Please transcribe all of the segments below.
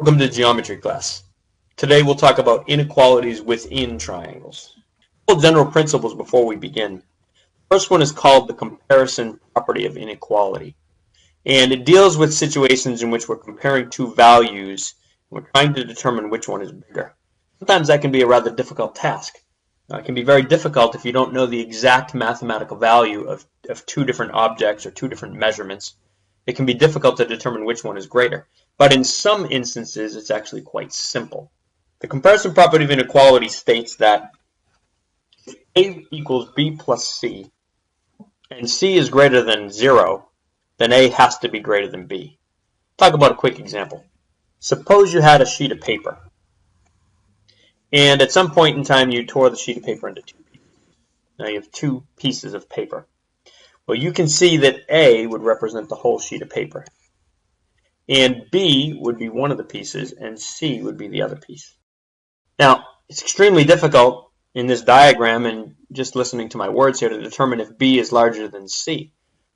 Welcome to geometry class. Today we'll talk about inequalities within triangles. A couple general principles before we begin. The first one is called the comparison property of inequality. And it deals with situations in which we're comparing two values and we're trying to determine which one is bigger. Sometimes that can be a rather difficult task. It can be very difficult if you don't know the exact mathematical value of two different objects or two different measurements. It can be difficult to determine which one is greater. But in some instances, it's actually quite simple. The comparison property of inequality states that if A equals B plus C, and C is greater than 0, then A has to be greater than B. Talk about a quick example. Suppose you had a sheet of paper, and at some point in time you tore the sheet of paper into two pieces. Now you have two pieces of paper. Well, you can see that A would represent the whole sheet of paper, and B would be one of the pieces, and C would be the other piece. Now, it's extremely difficult in this diagram and just listening to my words here to determine if B is larger than C.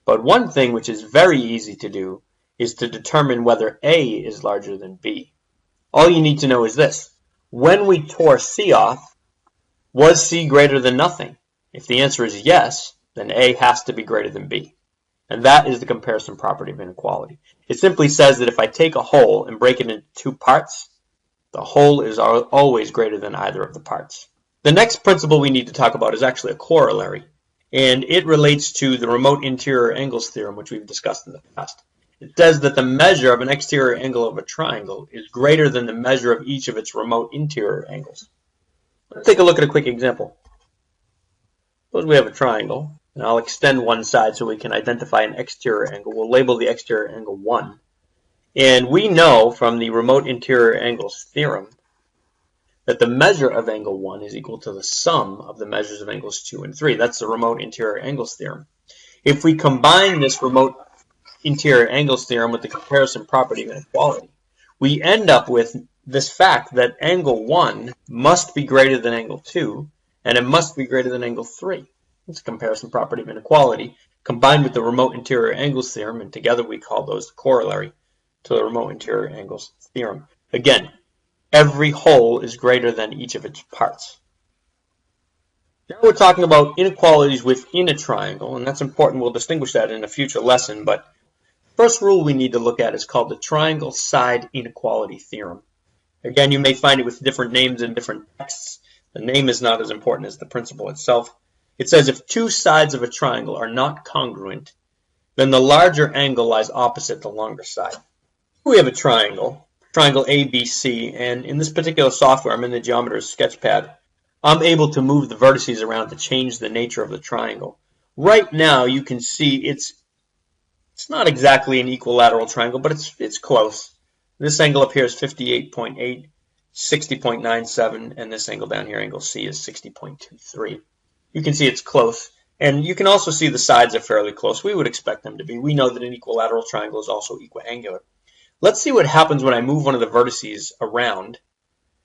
But one thing which is very easy to do is to determine whether A is larger than B. All you need to know is this. When we tore C off, was C greater than nothing? If the answer is yes, then A has to be greater than B. And that is the comparison property of inequality. It simply says that if I take a whole and break it into two parts, the whole is always greater than either of the parts. The next principle we need to talk about is actually a corollary, and it relates to the remote interior angles theorem, which we've discussed in the past. It says that the measure of an exterior angle of a triangle is greater than the measure of each of its remote interior angles. Let's take a look at a quick example. Suppose we have a triangle. And I'll extend one side so we can identify an exterior angle. We'll label the exterior angle 1. And we know from the remote interior angles theorem that the measure of angle 1 is equal to the sum of the measures of angles 2 and 3. That's the remote interior angles theorem. If we combine this remote interior angles theorem with the comparison property of inequality, we end up with this fact that angle 1 must be greater than angle 2, and it must be greater than angle 3. It's a comparison property of inequality combined with the remote interior angles theorem, and together we call those the corollary to the remote interior angles theorem. Again, every whole is greater than each of its parts. Now we're talking about inequalities within a triangle, and that's important. We'll distinguish that in a future lesson, but the first rule we need to look at is called the triangle side inequality theorem. Again, you may find it with different names in different texts. The name is not as important as the principle itself. It says if two sides of a triangle are not congruent, then the larger angle lies opposite the longer side. We have a triangle ABC, and in this particular software, I'm in the Geometer's Sketchpad, I'm able to move the vertices around to change the nature of the triangle. Right now, you can see it's not exactly an equilateral triangle, but it's close. This angle up here is 58.8, 60.97, and this angle down here, angle C, is 60.23. You can see it's close, and you can also see the sides are fairly close. We would expect them to be. We know that an equilateral triangle is also equiangular. Let's see what happens when I move one of the vertices around.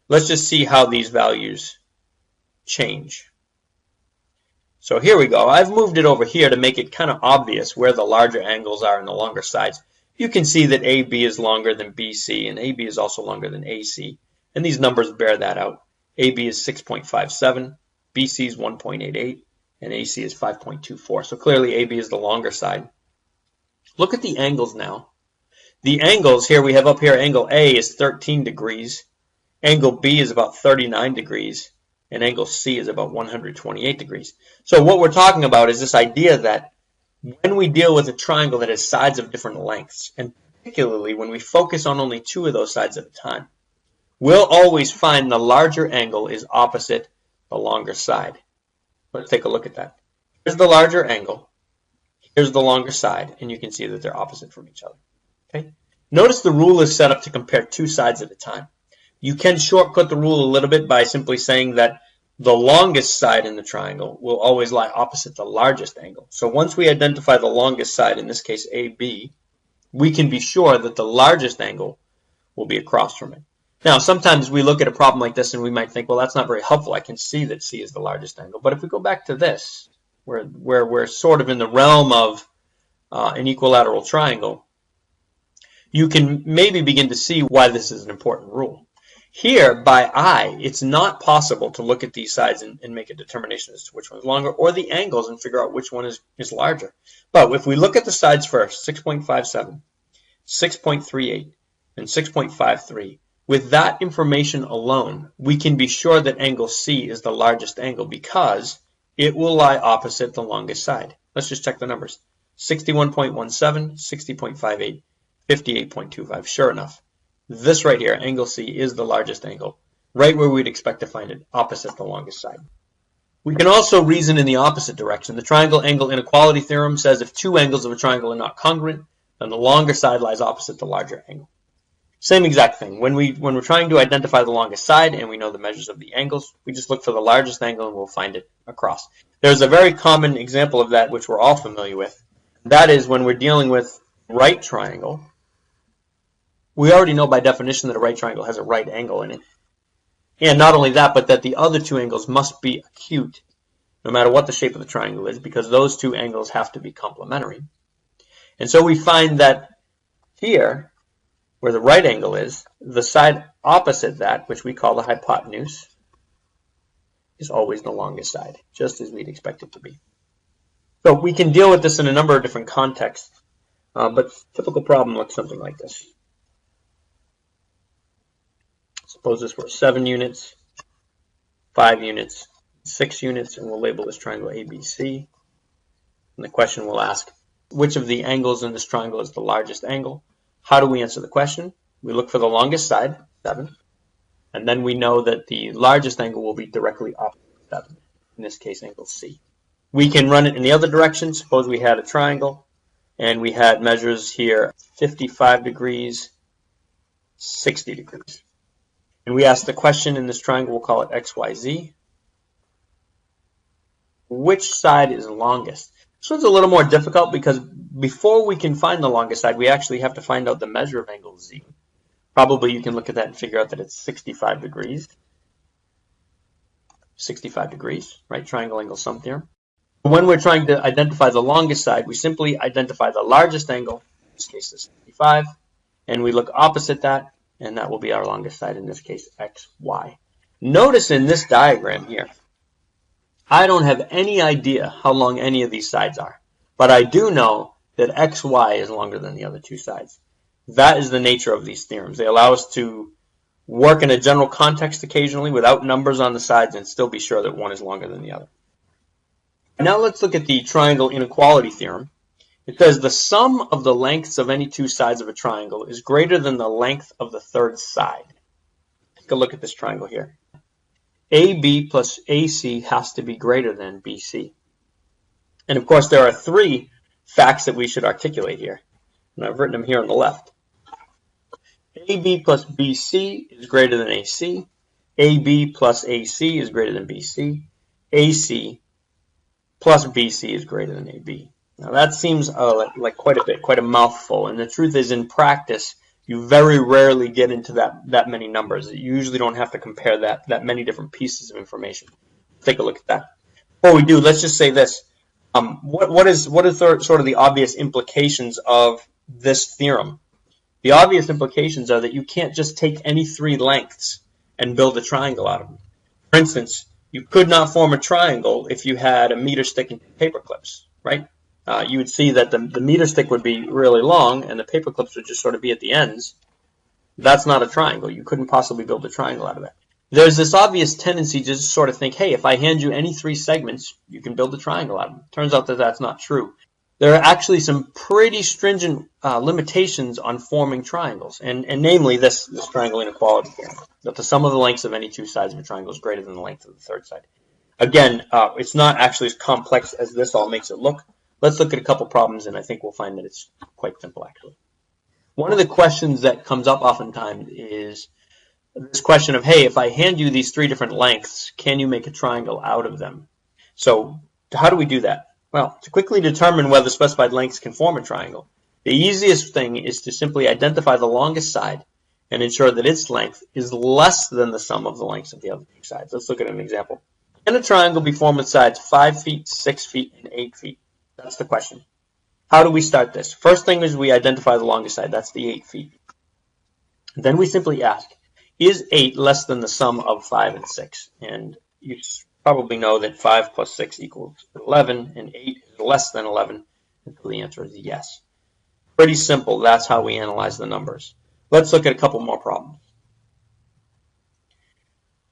Let's just see how these values change. So here we go. I've moved it over here to make it kind of obvious where the larger angles are and the longer sides. You can see that AB is longer than BC, and AB is also longer than AC, and these numbers bear that out. AB is 6.57. BC is 1.88, and AC is 5.24. So clearly AB is the longer side. Look at the angles now. The angles here, we have up here, angle A is 13 degrees, angle B is about 39 degrees, and angle C is about 128 degrees. So what we're talking about is this idea that when we deal with a triangle that has sides of different lengths, and particularly when we focus on only two of those sides at a time, we'll always find the larger angle is opposite the longer side. Let's take a look at that. Here's the larger angle. Here's the longer side, and you can see that they're opposite from each other. Okay? Notice the rule is set up to compare two sides at a time. You can shortcut the rule a little bit by simply saying that the longest side in the triangle will always lie opposite the largest angle. So once we identify the longest side, in this case AB, we can be sure that the largest angle will be across from it. Now, sometimes we look at a problem like this and we might think, well, that's not very helpful. I can see that C is the largest angle. But if we go back to this, where we're sort of in the realm of an equilateral triangle, you can maybe begin to see why this is an important rule. Here, by eye, it's not possible to look at these sides and make a determination as to which one is longer, or the angles and figure out which one is larger. But if we look at the sides first, 6.57, 6.38, and 6.53, with that information alone, we can be sure that angle C is the largest angle because it will lie opposite the longest side. Let's just check the numbers. 61.17, 60.58, 58.25. Sure enough, this right here, angle C, is the largest angle, right where we'd expect to find it, opposite the longest side. We can also reason in the opposite direction. The triangle angle inequality theorem says if two angles of a triangle are not congruent, then the longer side lies opposite the larger angle. Same exact thing. When we're trying to identify the longest side and we know the measures of the angles, we just look for the largest angle and we'll find it across. There's a very common example of that which we're all familiar with. That is when we're dealing with right triangle. We already know by definition that a right triangle has a right angle in it. And not only that, but that the other two angles must be acute, no matter what the shape of the triangle is, because those two angles have to be complementary. And so we find that here, where the right angle is, the side opposite that, which we call the hypotenuse, is always the longest side, just as we'd expect it to be. So we can deal with this in a number of different contexts, but typical problem looks something like this. Suppose this were 7 units, 5 units, 6 units, and we'll label this triangle ABC. And the question will ask, which of the angles in this triangle is the largest angle? How do we answer the question? We look for the longest side, 7, and then we know that the largest angle will be directly opposite 7, in this case angle C. We can run it in the other direction. Suppose we had a triangle, and we had measures here 55 degrees, 60 degrees. And we ask the question in this triangle, we'll call it XYZ. Which side is longest? This one's a little more difficult because before we can find the longest side, we actually have to find out the measure of angle Z. Probably you can look at that and figure out that it's 65 degrees. 65 degrees, right? Triangle angle sum theorem. When we're trying to identify the longest side, we simply identify the largest angle, in this case is 65, and we look opposite that, and that will be our longest side, in this case, XY. Notice in this diagram here, I don't have any idea how long any of these sides are, but I do know that XY is longer than the other two sides. That is the nature of these theorems. They allow us to work in a general context occasionally without numbers on the sides and still be sure that one is longer than the other. Now let's look at the triangle inequality theorem. It says the sum of the lengths of any two sides of a triangle is greater than the length of the third side. Take a look at this triangle here. AB plus AC has to be greater than BC. And of course, there are 3 facts that we should articulate here. And I've written them here on the left. AB plus BC is greater than AC. AB plus AC is greater than BC. AC plus BC is greater than AB. Now that seems like quite a mouthful. And the truth is, in practice, you very rarely get into that many numbers. You usually don't have to compare that many different pieces of information. Take a look at that. Before we do, let's just say this. What is sort of the obvious implications of this theorem? The obvious implications are that you can't just take any 3 lengths and build a triangle out of them. For instance, you could not form a triangle if you had a meter stick and paper clips, right? You would see that the meter stick would be really long and the paper clips would just sort of be at the ends. That's not a triangle. You couldn't possibly build a triangle out of that. There's this obvious tendency to just sort of think, hey, if I hand you any 3 segments, you can build a triangle out of them. Turns out that that's not true. There are actually some pretty stringent limitations on forming triangles, and namely this triangle inequality theorem, that the sum of the lengths of any 2 sides of a triangle is greater than the length of the third side. Again, it's not actually as complex as this all makes it look. Let's look at a couple problems, and I think we'll find that it's quite simple, actually. One of the questions that comes up oftentimes is this question of, hey, if I hand you these 3 different lengths, can you make a triangle out of them? So how do we do that? Well, to quickly determine whether specified lengths can form a triangle, the easiest thing is to simply identify the longest side and ensure that its length is less than the sum of the lengths of the other 2 sides. Let's look at an example. Can a triangle be formed with sides 5 feet, 6 feet, and 8 feet? That's the question. How do we start this? First thing is we identify the longest side. That's the 8 feet. Then we simply ask, is 8 less than the sum of 5 and 6? And you probably know that 5 plus 6 equals 11, and 8 is less than 11. And so the answer is yes. Pretty simple. That's how we analyze the numbers. Let's look at a couple more problems.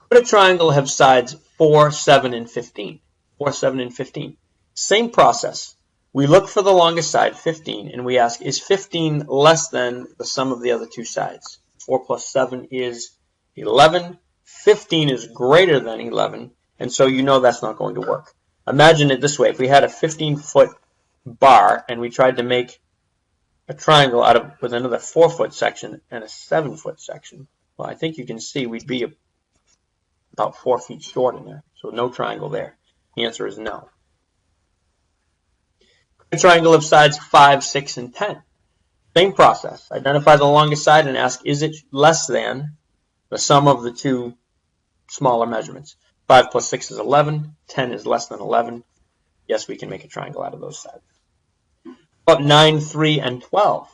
Could a triangle have sides 4, 7, and 15? 4, 7, and 15. Same process. We look for the longest side, 15, and we ask, is 15 less than the sum of the other two sides? 4 plus 7 is 11. 15 is greater than 11, and so you know that's not going to work. Imagine it this way. If we had a 15-foot bar and we tried to make a triangle out of with another 4-foot section and a 7-foot section, well, I think you can see we'd be about 4 feet short in there, so no triangle there. The answer is no. A triangle of sides 5, 6, and 10. Same process. Identify the longest side and ask, is it less than the sum of the two smaller measurements? 5 plus 6 is 11. 10 is less than 11. Yes, we can make a triangle out of those sides. About 9, 3, and 12.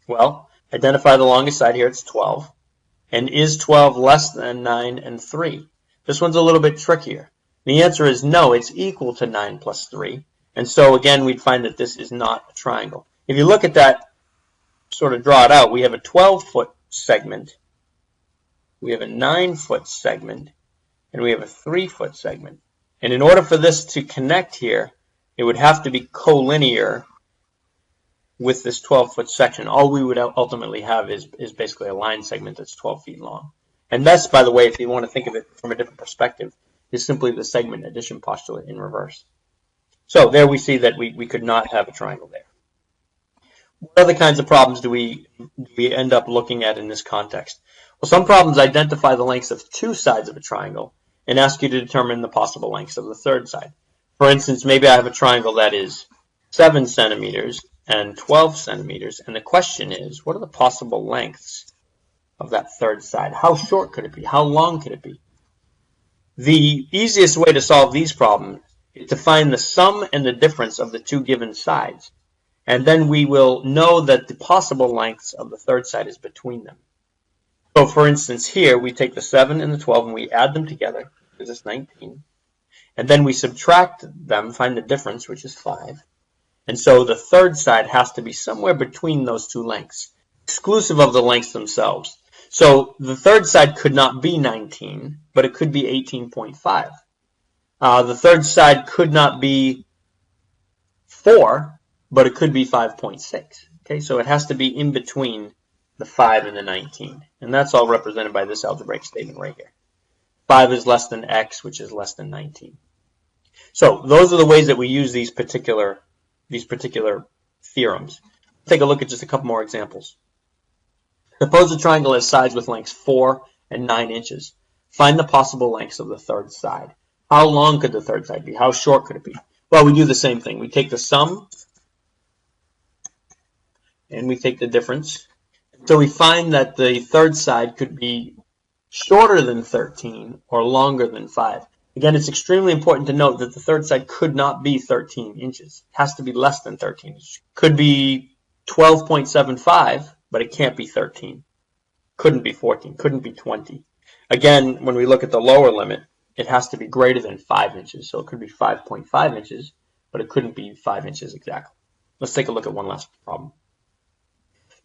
Well, identify the longest side here. It's 12. And is 12 less than 9 and 3? This one's a little bit trickier. The answer is no. It's equal to 9 plus 3. And so, again, we'd find that this is not a triangle. If you look at that, sort of draw it out, we have a 12-foot segment, we have a 9-foot segment, and we have a 3-foot segment. And in order for this to connect here, it would have to be collinear with this 12-foot section. All we would ultimately have is basically a line segment that's 12 feet long. And that's, by the way, if you want to think of it from a different perspective, is simply the segment addition postulate in reverse. So there we see that we could not have a triangle there. What other kinds of problems do we end up looking at in this context? Well, some problems identify the lengths of two sides of a triangle and ask you to determine the possible lengths of the third side. For instance, maybe I have a triangle that is 7 centimeters and 12 centimeters, and the question is, what are the possible lengths of that third side? How short could it be? How long could it be? The easiest way to solve these problems is to find the sum and the difference of the two given sides. And then we will know that the possible lengths of the third side is between them. So for instance, here we take the 7 and the 12 and we add them together, which is 19. And then we subtract them, find the difference, which is 5. And so the third side has to be somewhere between those two lengths, exclusive of the lengths themselves. So the third side could not be 19, but it could be 18.5. The third side could not be 4, but it could be 5.6. Okay, so it has to be in between the 5 and the 19. And that's all represented by this algebraic statement right here. 5 is less than x, which is less than 19. So those are the ways that we use these particular theorems. Take a look at just a couple more examples. Suppose a triangle has sides with lengths 4 and 9 inches. Find the possible lengths of the third side. How long could the third side be? How short could it be? Well, we do the same thing. We take the sum and we take the difference. So we find that the third side could be shorter than 13 or longer than 5. Again, it's extremely important to note that the third side could not be 13 inches. It has to be less than 13 inches. Could be 12.75, but it can't be 13. Couldn't be 14. Couldn't be 20. Again, when we look at the lower limit, it has to be greater than 5 inches. So it could be 5.5 inches, but it couldn't be 5 inches exactly. Let's take a look at one last problem.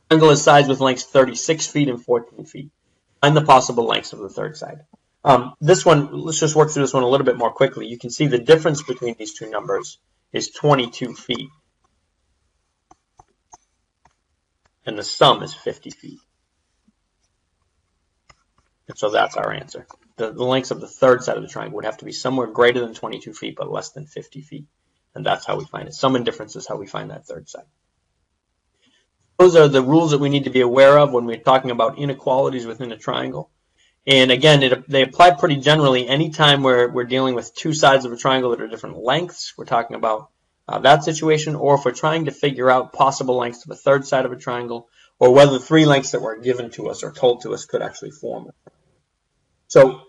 Triangle is sides with lengths 36 feet and 14 feet. Find the possible lengths of the third side. This one, let's just work through this one a little bit more quickly. You can see the difference between these two numbers is 22 feet. And the sum is 50 feet. And so that's our answer. The lengths of the third side of the triangle would have to be somewhere greater than 22 feet, but less than 50 feet. And that's how we find it. Sum and difference is how we find that third side. Those are the rules that we need to be aware of when we're talking about inequalities within a triangle. And again, they apply pretty generally anytime we're dealing with two sides of a triangle that are different lengths. We're talking about that situation, or if we're trying to figure out possible lengths of a third side of a triangle, or whether 3 lengths that were given to us or told to us could actually form it. So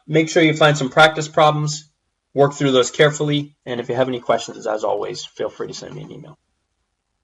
make sure you find some practice problems Work through those carefully, and if you have any questions, as always, feel free to send me an email.